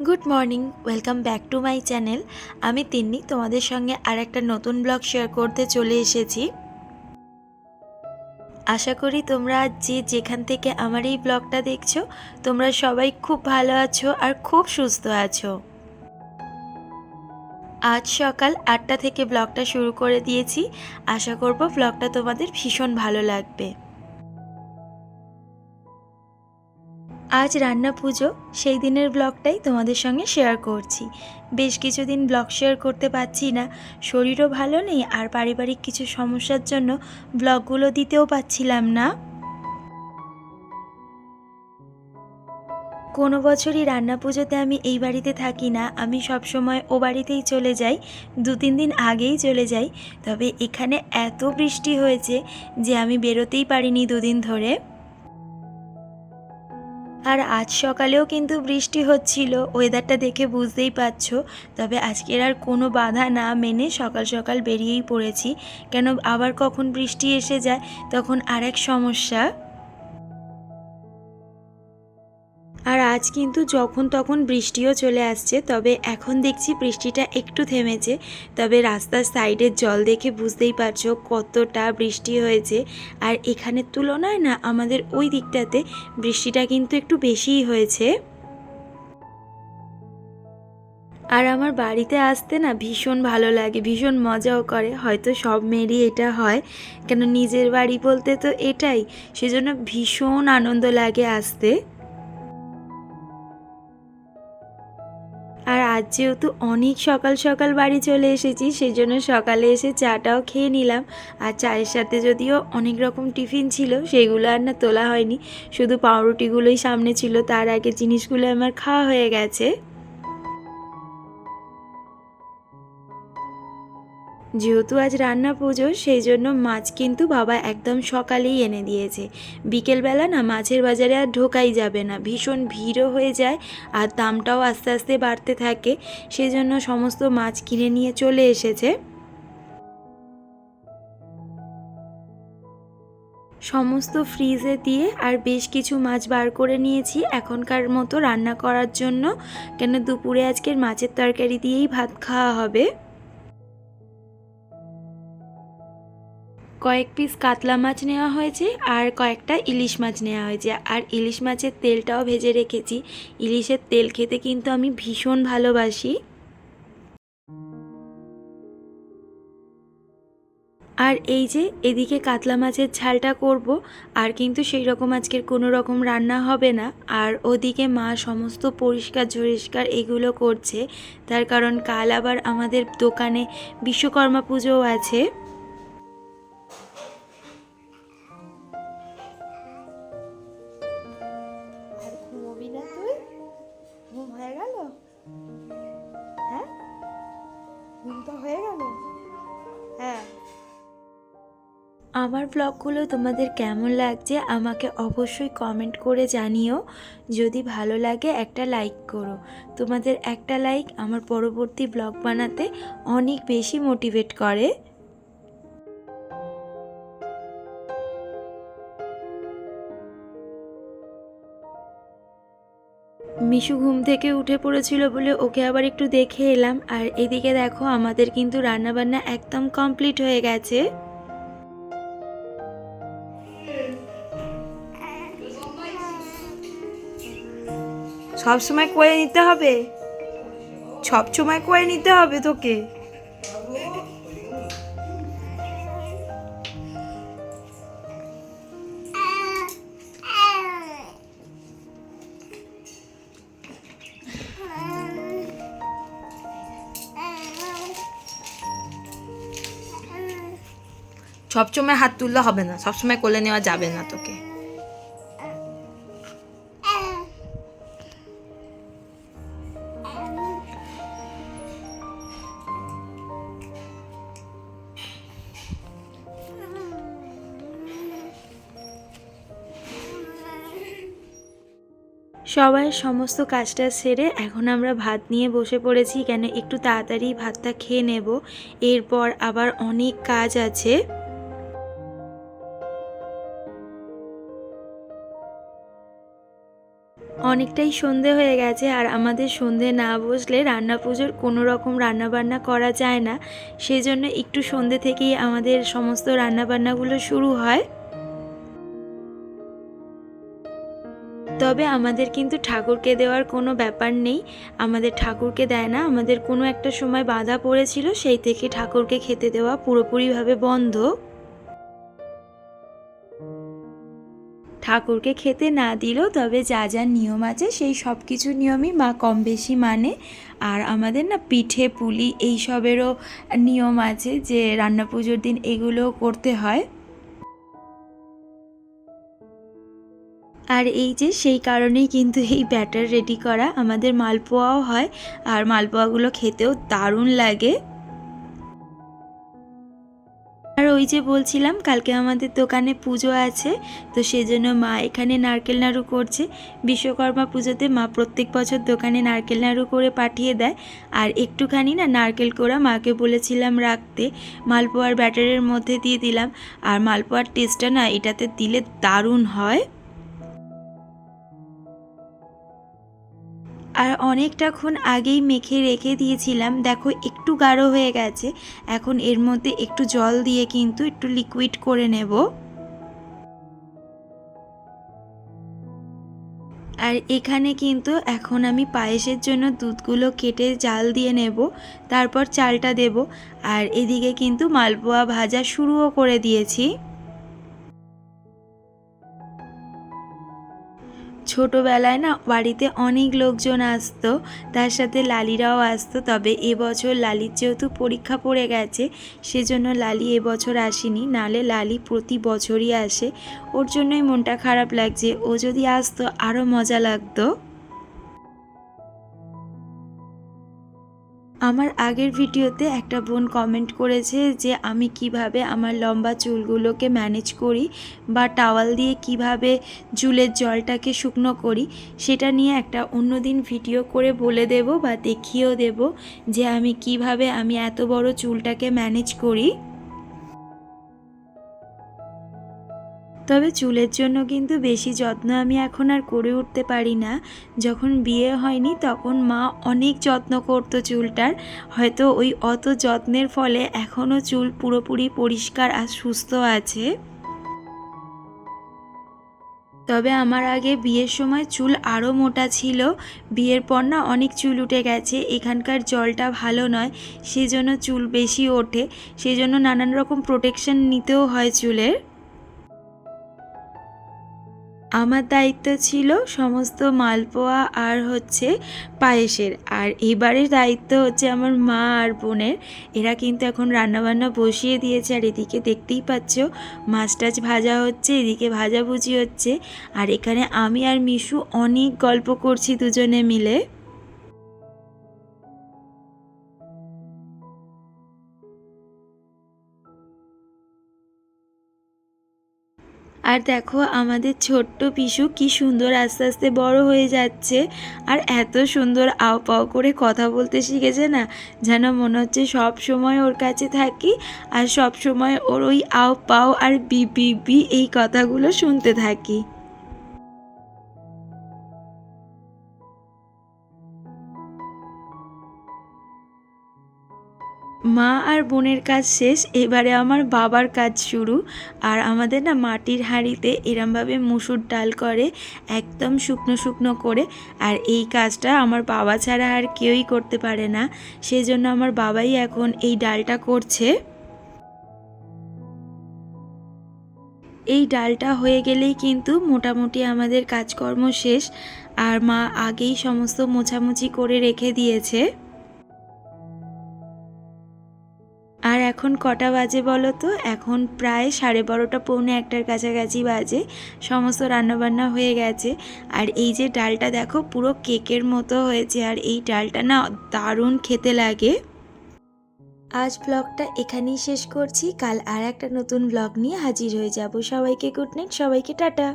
Good morning, welcome back to my channel. আমি তিন্নি তোমাদের সঙ্গে আর একটা নতুন ব্লগ শেয়ার করতে চলে এসেছি। আশা করি তোমরা যে যেখান থেকে আমার এই ব্লগটা দেখছো তোমরা সবাই খুব ভালো আছো আর খুব সুস্থ আছো। আজ সকাল 8টা থেকে ব্লগটা শুরু করে দিয়েছি। আশা করব ব্লগটা তোমাদের ভীষণ ভালো লাগবে। আজ রান্না পুজো, সেই দিনের ব্লগটাই তোমাদের সঙ্গে শেয়ার করছি। বেশ কিছুদিন ব্লগ শেয়ার করতে পারছি না, শরীরও ভালো নেই আর পারিবারিক কিছু সমস্যার জন্য ব্লগগুলো দিতেও পারছিলাম না। কোনো বছরই রান্না পুজোতে আমি এই বাড়িতে থাকি না, আমি সবসময় ও বাড়িতেই চলে যাই, 2-3 দিন আগেই চলে যাই। তবে এখানে এত বৃষ্টি হয়েছে যে আমি বেরোতেই পারিনি 2 দিন ধরে। আর আজ সকালেও কিন্তু বৃষ্টি হচ্ছিল, ওয়েদারটা দেখে বুঝতেই পারছো। তবে আজকের আর কোনো বাধা না মেনে সকাল সকাল বেরিয়েই পড়েছি, কেন আবার কখন বৃষ্টি এসে যায় তখন আরেক সমস্যা। আর আজ কিন্তু যখন তখন বৃষ্টিও চলে আসছে, তবে এখন দেখছি বৃষ্টিটা একটু থেমেছে। তবে রাস্তার সাইডের জল দেখে বুঝতেই পারছো কতটা বৃষ্টি হয়েছে। আর এখানের তুলনায় না আমাদের ওই দিকটাতে বৃষ্টিটা কিন্তু একটু বেশিই হয়েছে। আর আমার বাড়িতে আসতে না ভীষণ ভালো লাগে, ভীষণ মজাও করে। হয়তো সব মেয়েরই এটা হয়, কেন নিজের বাড়ি বলতে তো এটাই, সেজন্য ভীষণ আনন্দ লাগে আসতে। আর আজ যেহেতু অনেক সকাল সকাল বাড়ি চলে এসেছি, সেই জন্য সকালে এসে চাটাও খেয়ে নিলাম। আর চায়ের সাথে যদিও অনেক রকম টিফিন ছিল, সেগুলো আর না তোলা হয়নি, শুধু পাউরুটিগুলোই সামনে ছিল। তার আগে জিনিসগুলো আমার খাওয়া হয়ে গেছে। যেহেতু আজ রান্না পুজো, সেই জন্য মাছ কিন্তু বাবা একদম সকালেই এনে দিয়েছে। বিকেলবেলা না মাছের বাজারে আর ঢোকাই যাবে না, ভীষণ ভিড়ও হয়ে যায় আর দামটাও আস্তে আস্তে বাড়তে থাকে। সেই জন্য সমস্ত মাছ কিনে নিয়ে চলে এসেছে। সমস্ত ফ্রিজে দিয়ে আর বেশ কিছু মাছ বার করে নিয়েছি এখনকার মতো রান্না করার জন্য, কেন দুপুরে আজকের মাছের তরকারি দিয়েই ভাত খাওয়া হবে। কয়েক পিস কাতলা মাছ নেওয়া হয়েছে আর কয়েকটা ইলিশ মাছ নেওয়া হয়েছে। আর ইলিশ মাছের তেলটাও ভেজে রেখেছি। ইলিশের তেল খেতে কিন্তু আমি ভীষণ ভালোবাসি। আর এই যে এদিকে কাতলা মাছের ঝালটা করব, আর কিন্তু সেই রকম আজকের কোনো রকম রান্না হবে না। আর ওদিকে মা সমস্ত পরিষ্কার ঝরিষ্কার এগুলো করছে, তার কারণ কাল আবার আমাদের দোকানে বিশ্বকর্মা পুজোও আছে। আর ঘুমোবি না তুই? ঘুম হয়ে গেল? হ্যাঁ, ঘুম তো হয়ে গেল। হ্যাঁ, আমার ব্লগগুলো তোমাদের কেমন লাগছে আমাকে অবশ্যই কমেন্ট করে জানিও। যদি ভালো লাগে একটা লাইক করো। তোমাদের একটা লাইক আমার পরবর্তী ব্লগ বানাতে অনেক বেশি মোটিভেট করে। মিশু ঘুম থেকে উঠে পড়েছিল বলে ওকে আবার একটু দেখে এলাম। আর এদিকে দেখো আমাদের কিন্তু রান্নাবান্না একদম কমপ্লিট হয়ে গেছে। সব সময় করে নিতে হবে, সব সময় করে নিতে হবে তোকে। সবসময় হাত তুললে হবে না, সবসময় কোলে নেওয়া যাবে না তোকে। সবাই সমস্ত কাজটা সেরে এখন আমরা ভাত নিয়ে বসে পড়েছি, কেন একটু তাড়াতাড়ি ভাতটা খেয়ে নেব, এরপর আবার অনেক কাজ আছে। অনেকটাই সন্ধে হয়ে গেছে, আর আমাদের সন্ধে না বসলে রান্না পুজোর কোনো রকম রান্নাবান্না করা যায় না। সেজন্য একটু সন্ধে থেকেই আমাদের সমস্ত রান্নাবান্নাগুলো শুরু হয়। তবে আমাদের কিন্তু ঠাকুরকে দেওয়ার কোনো ব্যাপার নেই, আমাদের ঠাকুরকে দেয় না। আমাদের কোনো একটা সময় বাধা পড়েছিল, সেই থেকে ঠাকুরকে খেতে দেওয়া পুরোপুরিভাবে বন্ধ। ঠাকুরকে খেতে না দিলেও তবে যা যা নিয়ম আছে সেই সব কিছু নিয়মই মা কম বেশি মানে। আর আমাদের না পিঠে পুলি এইসবেরও নিয়ম আছে, যে রান্না পুজোর দিন এগুলোও করতে হয়। আর এই যে সেই কারণেই কিন্তু এই ব্যাটার রেডি করা। আমাদের মালপোয়াও হয়, আর মালপোয়াগুলো খেতেও দারুণ লাগে। আর ওই যে বলছিলাম কালকে আমাদের দোকানে পুজো আছে, তো সেজন্য মা এখানে নারকেল নাড়ু করছে। বিশ্বকর্মা পুজোতে মা প্রত্যেক বছর দোকানে নারকেল নাড়ু করে পাঠিয়ে দেয়, আর একটুখানি না নারকেল কোড়া মাকে বলেছিলাম রাখতে, মালপোয়ার ব্যাটারের মধ্যে দিয়ে দিলাম। আর মালপোয়ার টেস্টটা না এটাতে দিলে দারুণ হয়। আর অনেকটাক্ষণ আগেই মেখে রেখে দিয়েছিলাম, দেখো একটু গাঢ় হয়ে গেছে। এখন এর মধ্যে একটু জল দিয়ে কিন্তু একটু লিকুইড করে নেব। আর এখানে কিন্তু এখন আমি পায়েসের জন্য দুধগুলো কেটে জাল দিয়ে নেব, তারপর চালটা দেব। আর এদিকে কিন্তু মালপোয়া ভাজা শুরুও করে দিয়েছি। ছোটোবেলায় না বাড়িতে অনেক লোকজন আসতো, তার সাথে লালিরাও আসতো। তবে এবছর লালির যেহেতু পরীক্ষা পড়ে গেছে, সেজন্য লালি এবছর আসেনি, নালে লালি প্রতি বছরই আসে। ওর জন্যই মনটা খারাপ লাগছে, ও যদি আসতো আরও মজা লাগতো। আমার আগের ভিডিওতে একটা বোন কমেন্ট করেছে যে আমি কিভাবে আমার লম্বা চুলগুলোকে ম্যানেজ করি, বা টাওয়াল দিয়ে কিভাবে চুলের জলটাকে শুকনো করি, সেটা নিয়ে একটা অন্যদিন ভিডিও করে বলে দেব বা দেখিয়েও দেব যে আমি কিভাবে এত বড় চুলটাকে ম্যানেজ করি। তবে চুলের জন্য কিন্তু বেশি যত্ন আমি এখন আর করে উঠতে পারি না। যখন বিয়ে হয়নি তখন মা অনেক যত্ন করতো চুলটার, হয়তো ওই অত যত্নের ফলে এখনও চুল পুরোপুরি পরিষ্কার আর সুস্থ আছে। তবে আমার আগে বিয়ের সময় চুল আরও মোটা ছিল, বিয়ের পর না অনেক চুল উঠে গেছে। এখানকার জলটা ভালো নয়, সেজন্য চুল বেশি ওঠে, সেজন্য নানান রকম প্রোটেকশন নিতেও হয় চুলের। আমার দায়িত্ব ছিল সমস্ত মালপোয়া আর হচ্ছে পায়েসের, আর এবারের দায়িত্ব হচ্ছে আমার মা আর বোনের। এরা কিন্তু এখন রান্নাবান্না বসিয়ে দিয়েছে, আর এদিকে দেখতেই পাচ্ছ মাছ টাছ ভাজা হচ্ছে, এদিকে ভাজাভুজি হচ্ছে। আর এখানে আমি আর মিশু অনেক গল্প করছি দুজনে মিলে। আর দেখো আমাদের ছোট্ট পিসু কি সুন্দর আস্তে আস্তে বড় হয়ে যাচ্ছে, আর এত সুন্দর আও পাও করে কথা বলতে শিখেছে না, যেন মনে হচ্ছে সব সময় ওর কাছে থাকি আর সব সময় ওর ওই আও পাও আর বি বি বি এই কথাগুলো শুনতে থাকি। মা আর বোনের কাজ শেষ, এবারে আমার বাবার কাজ শুরু। আর আমাদের না মাটির হাঁড়িতে এরমভাবে মুসুর ডাল করে, একদম শুকনো শুকনো করে। আর এই কাজটা আমার বাবা ছাড়া আর কেউই করতে পারে না, সেজন্য আমার বাবাই এখন এই ডালটা করছে। এই ডালটা হয়ে গেলেই কিন্তু মোটামুটি আমাদের কাজকর্ম শেষ। আর মা আগেই সমস্ত মোছামুছি করে রেখে দিয়েছে। আর এখন কটা বাজে বলো তো? এখন প্রায় 12:30 পৌনে 1টার কাছাকাছি বাজে। সমস্ত রান্নাবান্না হয়ে গেছে। আর এই যে ডালটা দেখো পুরো কেকের মতো হয়েছে, আর এই ডালটা না দারুণ খেতে লাগে। আজ ব্লগটা এখানেই শেষ করছি, কাল আর একটা নতুন ব্লগ নিয়ে হাজির হয়ে যাব। সবাইকে গুড নাইট, সবাইকে টাটা।